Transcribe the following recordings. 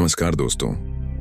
नमस्कार दोस्तों।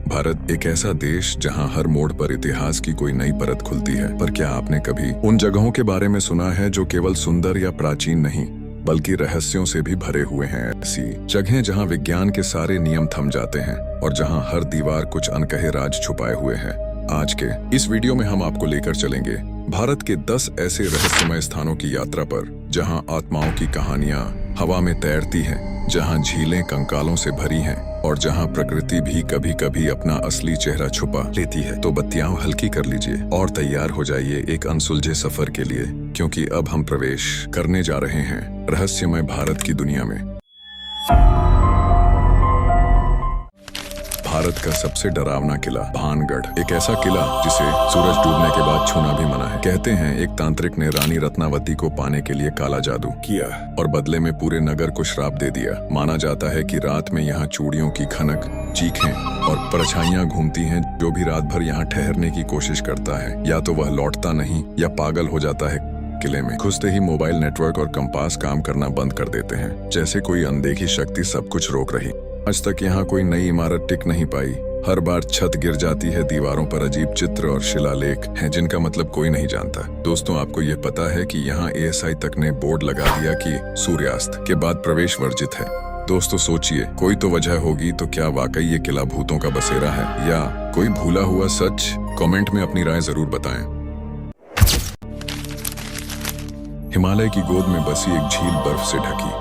भारत एक ऐसा देश जहां हर मोड़ पर इतिहास की कोई नई परत खुलती है। पर क्या आपने कभी उन जगहों के बारे में सुना है जो केवल सुंदर या प्राचीन नहीं बल्कि रहस्यों से भी भरे हुए हैं? ऐसी जगहें जहां विज्ञान के सारे नियम थम जाते हैं और जहां हर दीवार कुछ अनकहे राज छुपाए हुए हैं। आज के इस वीडियो में हम आपको लेकर चलेंगे भारत के 10 ऐसे रहस्यमय स्थानों की यात्रा पर जहां आत्माओं की कहानियां हवा में तैरती हैं, जहां झीलें कंकालों से भरी हैं और जहां प्रकृति भी कभी कभी अपना असली चेहरा छुपा लेती है। तो बत्तियां हल्की कर लीजिए और तैयार हो जाइए एक अनसुलझे सफर के लिए, क्योंकि अब हम प्रवेश करने जा रहे हैं रहस्यमय भारत की दुनिया में। भारत का सबसे डरावना किला भानगढ़, एक ऐसा किला जिसे सूरज डूबने के बाद छूना भी मना है। कहते हैं एक तांत्रिक ने रानी रत्नावती को पाने के लिए काला जादू किया और बदले में पूरे नगर को श्राप दे दिया। माना जाता है कि रात में यहाँ चूड़ियों की खनक, चीखें और परछाइयां घूमती हैं। जो भी रात भर यहाँ ठहरने की कोशिश करता है या तो वह लौटता नहीं या पागल हो जाता है। किले में घुसते ही मोबाइल नेटवर्क और कंपास काम करना बंद कर देते हैं, जैसे कोई अनदेखी शक्ति सब कुछ रोक रही। आज तक यहाँ कोई नई इमारत टिक नहीं पाई। हर बार छत गिर जाती है, दीवारों पर अजीब चित्र और शिलालेख हैं जिनका मतलब कोई नहीं जानता। दोस्तों, आपको ये पता है कि यहाँ ASI तक ने बोर्ड लगा दिया कि सूर्यास्त के बाद प्रवेश वर्जित है। दोस्तों सोचिए, कोई तो वजह होगी। तो क्या वाकई ये किला भूतों का बसेरा है या कोई भूला हुआ सच? कमेंट में अपनी राय जरूर बताएं। हिमालय की गोद में बसी एक झील बर्फ से ढकी,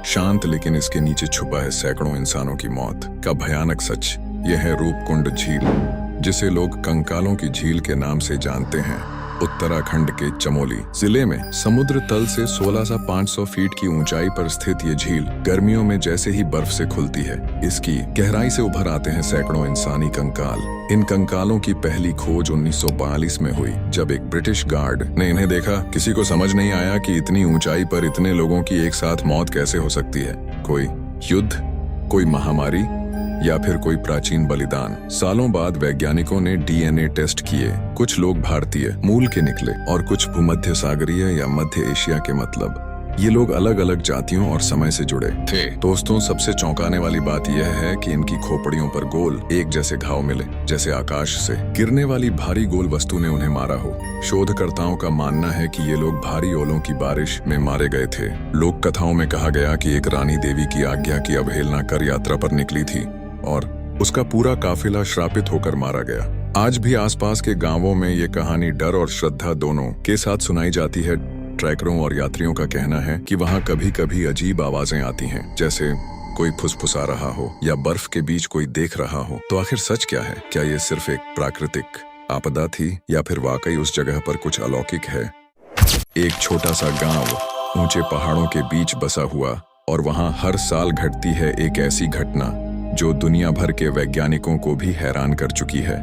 शांत, लेकिन इसके नीचे छुपा है सैकड़ों इंसानों की मौत का भयानक सच। यह है रूपकुंड झील, जिसे लोग कंकालों की झील के नाम से जानते हैं। उत्तराखंड के चमोली जिले में समुद्र तल से 16,500 फीट की ऊंचाई पर स्थित ये झील गर्मियों में जैसे ही बर्फ से खुलती है, इसकी गहराई से उभर आते हैं सैकड़ों इंसानी कंकाल। इन कंकालों की पहली खोज 1942 में हुई, जब एक ब्रिटिश गार्ड ने इन्हें देखा। किसी को समझ नहीं आया कि इतनी ऊंचाई पर इतने लोगों की एक साथ मौत कैसे हो सकती है। कोई युद्ध, कोई महामारी या फिर कोई प्राचीन बलिदान। सालों बाद वैज्ञानिकों ने DNA टेस्ट किए। कुछ लोग भारतीय मूल के निकले और कुछ भूमध्य सागरीय या मध्य एशिया के। मतलब ये लोग अलग अलग जातियों और समय से जुड़े थे। दोस्तों, सबसे चौंकाने वाली बात यह है कि इनकी खोपड़ियों पर गोल एक जैसे घाव मिले, जैसे आकाश से गिरने वाली भारी गोल वस्तु ने उन्हें मारा हो। शोधकर्ताओं का मानना है कि ये लोग भारी ओलों की बारिश में मारे गए थे। लोक कथाओं में कहा गया कि एक रानी देवी की आज्ञा की अवहेलना कर यात्रा पर निकली थी और उसका पूरा काफिला श्रापित होकर मारा गया। आज भी आसपास के गांवों में ये कहानी डर और श्रद्धा दोनों के साथ सुनाई जाती है। ट्रैकरों और यात्रियों का कहना है कि वहां कभी कभी अजीब आवाजें आती हैं, जैसे कोई फुसफुसा रहा हो या बर्फ के बीच कोई देख रहा हो। तो आखिर सच क्या है? क्या ये सिर्फ एक प्राकृतिक आपदा थी या फिर वाकई उस जगह पर कुछ अलौकिक है? एक छोटा सा गांव ऊंचे पहाड़ों के बीच बसा हुआ, और वहां हर साल घटती है एक ऐसी घटना जो दुनिया भर के वैज्ञानिकों को भी हैरान कर चुकी है।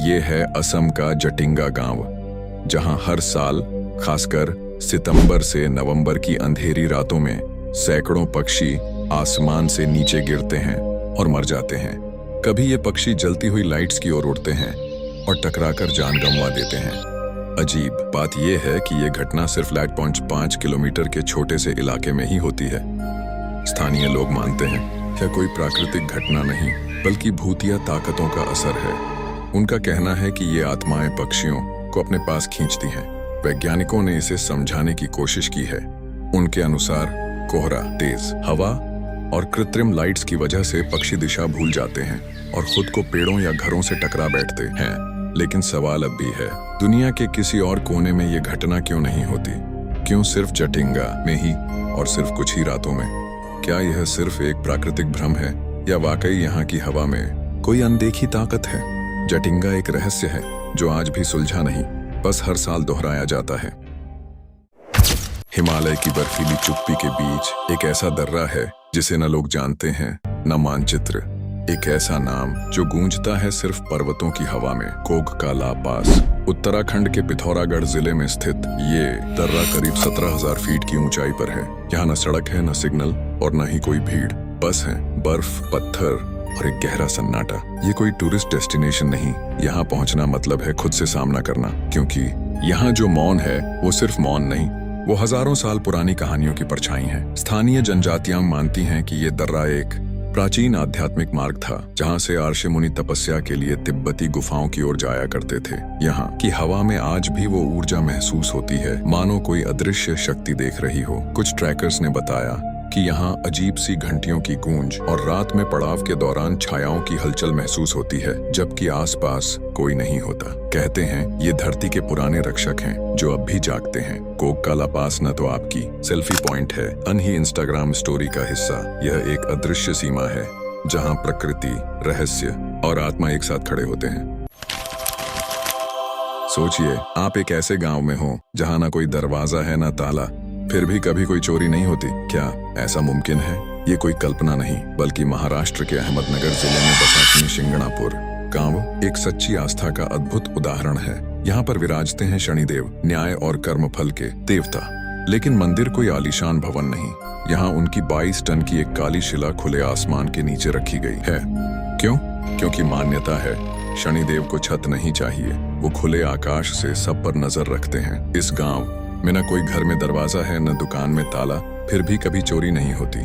ये है असम का जटिंगा गांव, जहां हर साल खासकर सितंबर से नवंबर की अंधेरी रातों में सैकड़ों पक्षी आसमान से नीचे गिरते हैं और मर जाते हैं। कभी ये पक्षी जलती हुई लाइट्स की ओर उड़ते हैं और टकराकर जान गंवा देते हैं। अजीब बात यह है कि ये घटना सिर्फ 5 किलोमीटर के छोटे से इलाके में ही होती है। स्थानीय लोग मानते हैं यह कोई प्राकृतिक घटना नहीं बल्कि भूतिया ताकतों का असर है। उनका कहना है कि ये आत्माएं पक्षियों को अपने पास खींचती हैं। वैज्ञानिकों ने इसे समझाने की कोशिश की है। उनके अनुसार कोहरा, तेज हवा और कृत्रिम लाइट्स की वजह से पक्षी दिशा भूल जाते हैं और खुद को पेड़ों या घरों से टकरा बैठते हैं। लेकिन सवाल अब भी है, दुनिया के किसी और कोने में ये घटना क्यों नहीं होती? क्यों सिर्फ जटिंगा में ही और सिर्फ कुछ ही रातों में? क्या यह सिर्फ एक प्राकृतिक भ्रम है या वाकई यहाँ की हवा में कोई अनदेखी ताकत है? जटिंगा एक रहस्य है जो आज भी सुलझा नहीं, बस हर साल दोहराया जाता है। हिमालय की बर्फीली चुप्पी के बीच एक ऐसा दर्रा है जिसे न लोग जानते हैं न मानचित्र। एक ऐसा नाम जो गूंजता है सिर्फ पर्वतों की हवा में, कोगकाला पास। उत्तराखंड के पिथौरागढ़ जिले में स्थित ये दर्रा करीब 17,000 फीट की ऊंचाई पर है। यहाँ न सड़क है, न सिग्नल और न ही कोई भीड़, बस है बर्फ, पत्थर और एक गहरा सन्नाटा। ये कोई टूरिस्ट डेस्टिनेशन नहीं, यहाँ पहुँचना मतलब है खुद से सामना करना, क्योंकि यहाँ जो मौन है वो सिर्फ मौन नहीं, वो हजारों साल पुरानी कहानियों की परछाई है। स्थानीय जनजातियां मानती हैं कि ये दर्रा एक प्राचीन आध्यात्मिक मार्ग था जहाँ से आर्षि मुनि तपस्या के लिए तिब्बती गुफाओं की ओर जाया करते थे। यहाँ की हवा में आज भी वो ऊर्जा महसूस होती है, मानो कोई अदृश्य शक्ति देख रही हो। कुछ ट्रैकर्स ने बताया कि यहाँ अजीब सी घंटियों की गूंज और रात में पड़ाव के दौरान छायाओं की हलचल महसूस होती है, जबकि आसपास कोई नहीं होता। कहते हैं ये धरती के पुराने रक्षक हैं जो अब भी जागते हैं। कोक का लापास न तो आपकी सेल्फी पॉइंट है, न ही इंस्टाग्राम स्टोरी का हिस्सा। यह एक अदृश्य सीमा है जहाँ प्रकृति, रहस्य और आत्मा एक साथ खड़े होते हैं। सोचिए, आप एक ऐसे गांव में हो जहाँ ना कोई दरवाजा है ना ताला, फिर भी कभी कोई चोरी नहीं होती। क्या ऐसा मुमकिन है? ये कोई कल्पना नहीं, बल्कि महाराष्ट्र के अहमदनगर जिले में बसा शनिशिंगणापुर गांव एक सच्ची आस्था का अद्भुत उदाहरण है। यहाँ पर विराजते हैं शनिदेव, न्याय और कर्मफल के देवता। लेकिन मंदिर कोई आलीशान भवन नहीं। यहाँ उनकी 22 टन की एक काली शिला खुले आसमान के नीचे रखी गई है। क्यों? क्योंकि मान्यता है शनिदेव को छत नहीं चाहिए, वो खुले आकाश से सब पर नजर रखते हैं। इस गांव में न कोई घर में दरवाजा है, न दुकान में ताला, फिर भी कभी चोरी नहीं होती,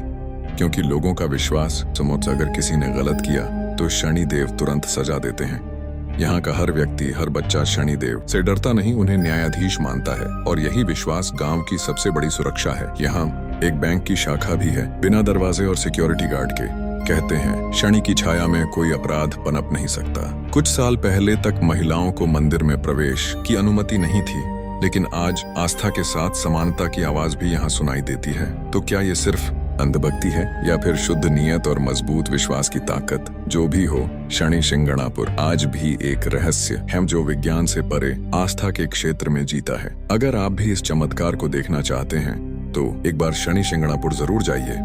क्योंकि लोगों का विश्वास समुद्र अगर किसी ने गलत किया तो शनिदेव तुरंत सजा देते हैं। यहाँ का हर व्यक्ति, हर बच्चा शनिदेव से डरता नहीं, उन्हें न्यायाधीश मानता है, और यही विश्वास गांव की सबसे बड़ी सुरक्षा है। यहाँ एक बैंक की शाखा भी है, बिना दरवाजे और सिक्योरिटी गार्ड के। कहते हैं शनि की छाया में कोई अपराध पनप नहीं सकता। कुछ साल पहले तक महिलाओं को मंदिर में प्रवेश की अनुमति नहीं थी, लेकिन आज आस्था के साथ समानता की आवाज भी यहाँ सुनाई देती है। तो क्या ये सिर्फ अंधभक्ति है या फिर शुद्ध नियत और मजबूत विश्वास की ताकत? जो भी हो, शनिशिंगणापुर आज भी एक रहस्य है जो विज्ञान से परे आस्था के क्षेत्र में जीता है। अगर आप भी इस चमत्कार को देखना चाहते हैं तो एक बार शनिशिंगणापुर जरूर जाइए।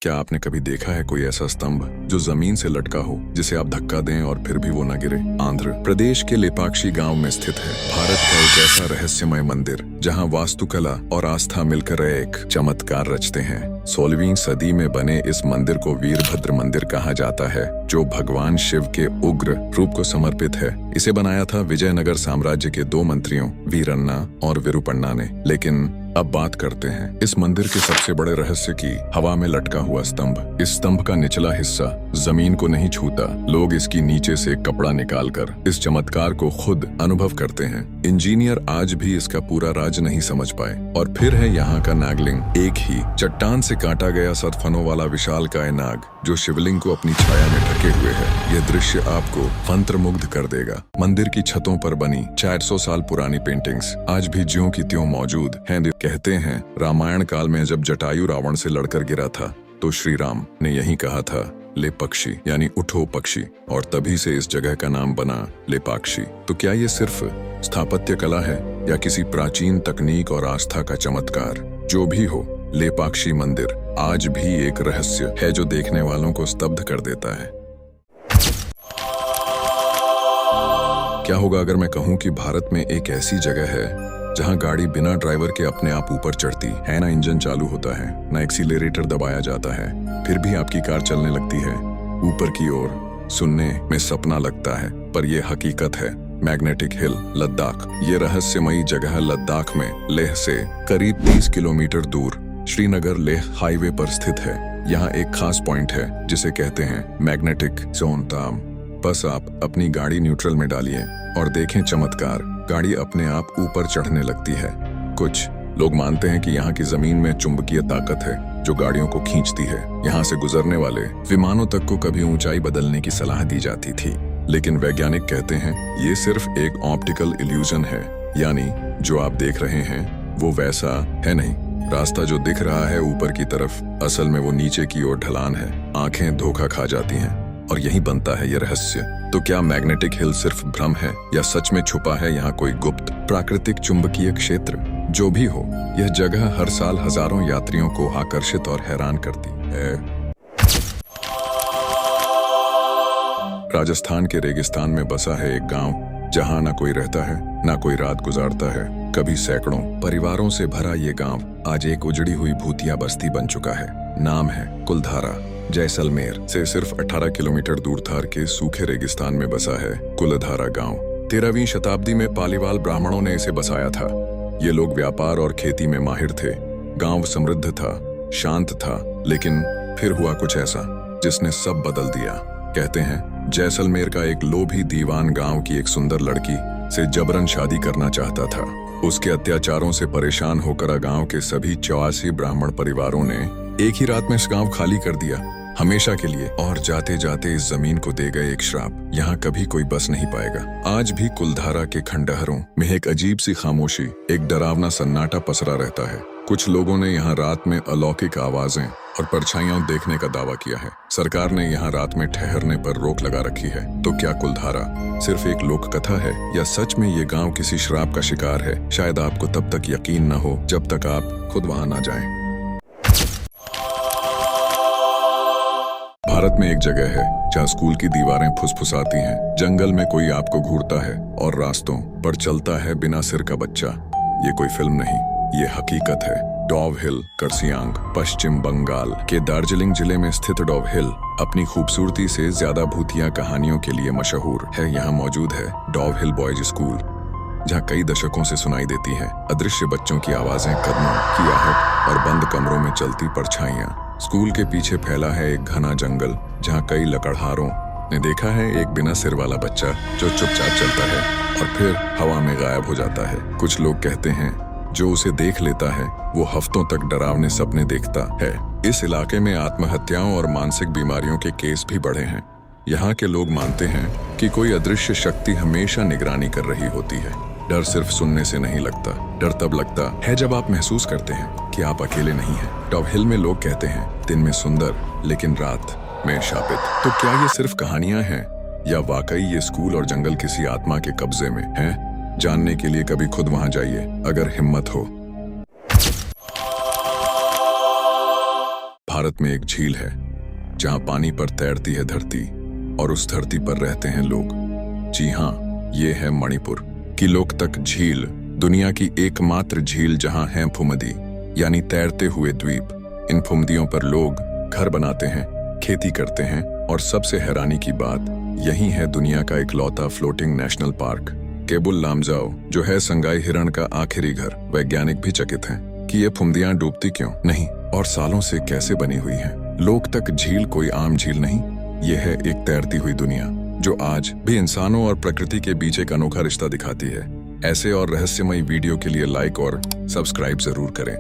क्या आपने कभी देखा है कोई ऐसा स्तंभ जो जमीन से लटका हो, जिसे आप धक्का दें और फिर भी वो न गिरे? आंध्र प्रदेश के लेपाक्षी गांव में स्थित है भारत का एक ऐसा रहस्यमय मंदिर जहां वास्तुकला और आस्था मिलकर एक चमत्कार रचते हैं। 16वीं सदी में बने इस मंदिर को वीरभद्र मंदिर कहा जाता है, जो भगवान शिव के उग्र रूप को समर्पित है। इसे बनाया था विजयनगर साम्राज्य के 2 मंत्रियों वीरन्ना और विरूपन्ना ने। लेकिन अब बात करते हैं इस मंदिर के सबसे बड़े रहस्य की, हवा में लटका हुआ स्तंभ। इस स्तंभ का निचला हिस्सा जमीन को नहीं छूता। लोग इसकी नीचे से कपड़ा निकालकर इस चमत्कार को खुद अनुभव करते हैं। इंजीनियर आज भी इसका पूरा राज नहीं समझ पाए। और फिर है यहाँ का नागलिंग, एक ही चट्टान से काटा गया सतफनों वाला विशालकाय नाग, जो शिवलिंग को अपनी छाया में ढके हुए है। यह दृश्य आपको मंत्रमुग्ध कर देगा। मंदिर की छतों पर बनी 400 साल पुरानी पेंटिंग्स आज भी ज्यों की त्यों मौजूद हैं। कहते हैं रामायण काल में जब जटायु रावण से लड़कर गिरा था तो श्री राम ने यही कहा था, ले पक्षी, यानी उठो पक्षी, और तभी से इस जगह का नाम बना लेपाक्षी। तो क्या ये सिर्फ स्थापत्य कला है या किसी प्राचीन तकनीक और आस्था का चमत्कार? जो भी हो, लेपाक्षी मंदिर आज भी एक रहस्य है जो देखने वालों को स्तब्ध कर देता है। क्या होगा अगर मैं कहूं कि भारत में एक ऐसी जगह है जहां गाड़ी बिना ड्राइवर के अपने आप ऊपर चढ़ती है, ना इंजन चालू होता है, ना एक्सीलरेटर दबाया जाता है, फिर भी आपकी कार चलने लगती है ऊपर की ओर। सुनने में सपना लगता है, पर यह हकीकत है। Magnetic hill, Ladakh. ये रहस्यमयी जगह लद्दाख में लेह से करीब 30 किलोमीटर दूर श्रीनगर लेह हाईवे पर स्थित है। यहाँ एक खास पॉइंट है जिसे कहते हैं मैग्नेटिक जोन ताम। बस आप अपनी गाड़ी न्यूट्रल में डालिए और देखें चमत्कार, गाड़ी अपने आप ऊपर चढ़ने लगती है। कुछ लोग मानते हैं कि यहाँ की जमीन में चुंबकीय ताकत है जो गाड़ियों को खींचती है। यहाँ से गुजरने वाले विमानों तक को कभी ऊंचाई बदलने की सलाह दी जाती थी, लेकिन वैज्ञानिक कहते हैं ये सिर्फ एक ऑप्टिकल इल्यूजन है, यानी जो आप देख रहे हैं वो वैसा है नहीं। रास्ता जो दिख रहा है ऊपर की तरफ, असल में वो नीचे की ओर ढलान है। आंखें धोखा खा जाती हैं और यही बनता है ये रहस्य। तो क्या मैग्नेटिक हिल सिर्फ भ्रम है या सच में छुपा है यहाँ कोई गुप्त प्राकृतिक चुंबकीय क्षेत्र? जो भी हो, यह जगह हर साल हजारों यात्रियों को आकर्षित और हैरान करती है। राजस्थान के रेगिस्तान में बसा है एक गांव जहां ना कोई रहता है, ना कोई रात गुजारता है। कभी सैकड़ों परिवारों से भरा ये गांव आज एक उजड़ी हुई भूतिया बस्ती बन चुका है। नाम है कुलधारा। जैसलमेर से सिर्फ 18 किलोमीटर दूर थार के सूखे रेगिस्तान में बसा है कुलधारा गांव। 13वीं शताब्दी में पालीवाल ब्राह्मणों ने इसे बसाया था। ये लोग व्यापार और खेती में माहिर थे। गांव समृद्ध था, शांत था, लेकिन फिर हुआ कुछ ऐसा जिसने सब बदल दिया। कहते हैं जैसलमेर का एक लोभी दीवान गांव की एक सुंदर लड़की से जबरन शादी करना चाहता था। उसके अत्याचारों से परेशान होकर गांव के सभी 84 ब्राह्मण परिवारों ने एक ही रात में इस गांव खाली कर दिया, हमेशा के लिए। और जाते जाते इस जमीन को दे गए एक श्राप, यहाँ कभी कोई बस नहीं पाएगा। आज भी कुलधारा के खंडहरों में एक अजीब सी खामोशी, एक डरावना सन्नाटा पसरा रहता है। कुछ लोगों ने यहाँ रात में अलौकिक आवाजें और परछाइयां देखने का दावा किया है। सरकार ने यहाँ रात में ठहरने पर रोक लगा रखी है। तो क्या कुलधारा सिर्फ एक लोक कथा है या सच में ये गांव किसी श्राप का शिकार है? शायद आपको तब तक यकीन न हो जब तक आप खुद वहां ना जाएं। भारत में एक जगह है जहाँ स्कूल की दीवारें फुसफुसाती हैं, जंगल में कोई आपको घूरता है और रास्तों पर चलता है बिना सिर का बच्चा। ये कोई फिल्म नहीं, ये हकीकत है। डॉव हिल, कर्सियांग, पश्चिम बंगाल के दार्जिलिंग जिले में स्थित डॉव हिल अपनी खूबसूरती से ज्यादा भूतिया कहानियों के लिए मशहूर है। यहाँ मौजूद है डॉव हिल बॉयज स्कूल, जहाँ कई दशकों से सुनाई देती हैं अदृश्य बच्चों की आवाजें, कदमों की आहट और बंद कमरों में चलती परछाइयां। स्कूल के पीछे फैला है एक घना जंगल, जहाँ कई लकड़हारों ने देखा है एक बिना सिर वाला बच्चा जो चुपचाप चलता है और फिर हवा में गायब हो जाता है। कुछ लोग कहते हैं जो उसे देख लेता है वो हफ्तों तक डरावने सपने देखता है। इस इलाके में आत्महत्याओं और मानसिक बीमारियों के केस भी बढ़े हैं। यहाँ के लोग मानते हैं कि कोई अदृश्य शक्ति हमेशा निगरानी कर रही होती है। डर सिर्फ सुनने से नहीं लगता, डर तब लगता है जब आप महसूस करते हैं कि आप अकेले नहीं हैं। डॉव हिल में लोग कहते हैं दिन में सुंदर लेकिन रात में शापित। तो क्या ये सिर्फ कहानियां हैं या वाकई ये स्कूल और जंगल किसी आत्मा के कब्जे में हैं? जानने के लिए कभी खुद वहां जाइए अगर हिम्मत हो। भारत में एक झील है जहां पानी पर तैरती है धरती और उस धरती पर रहते हैं लोग। जी हाँ, ये है मणिपुर की लोकतक झील, दुनिया की एकमात्र झील जहां है फुमदी यानी तैरते हुए द्वीप। इन फुमदियों पर लोग घर बनाते हैं, खेती करते हैं और सबसे हैरानी की बात यही है दुनिया का इकलौता floating national park Keibul Lamjao, जो है संगाई हिरण का आखिरी घर। वैज्ञानिक भी चकित हैं कि ये फुमदियां डूबती क्यों नहीं और सालों से कैसे बनी हुई हैं। लोकतक झील कोई आम झील नहीं, ये है एक तैरती हुई दुनिया जो आज भी इंसानों और प्रकृति के बीच एक अनोखा रिश्ता दिखाती है। ऐसे और रहस्यमयी वीडियो के लिए लाइक और सब्सक्राइब जरूर करें।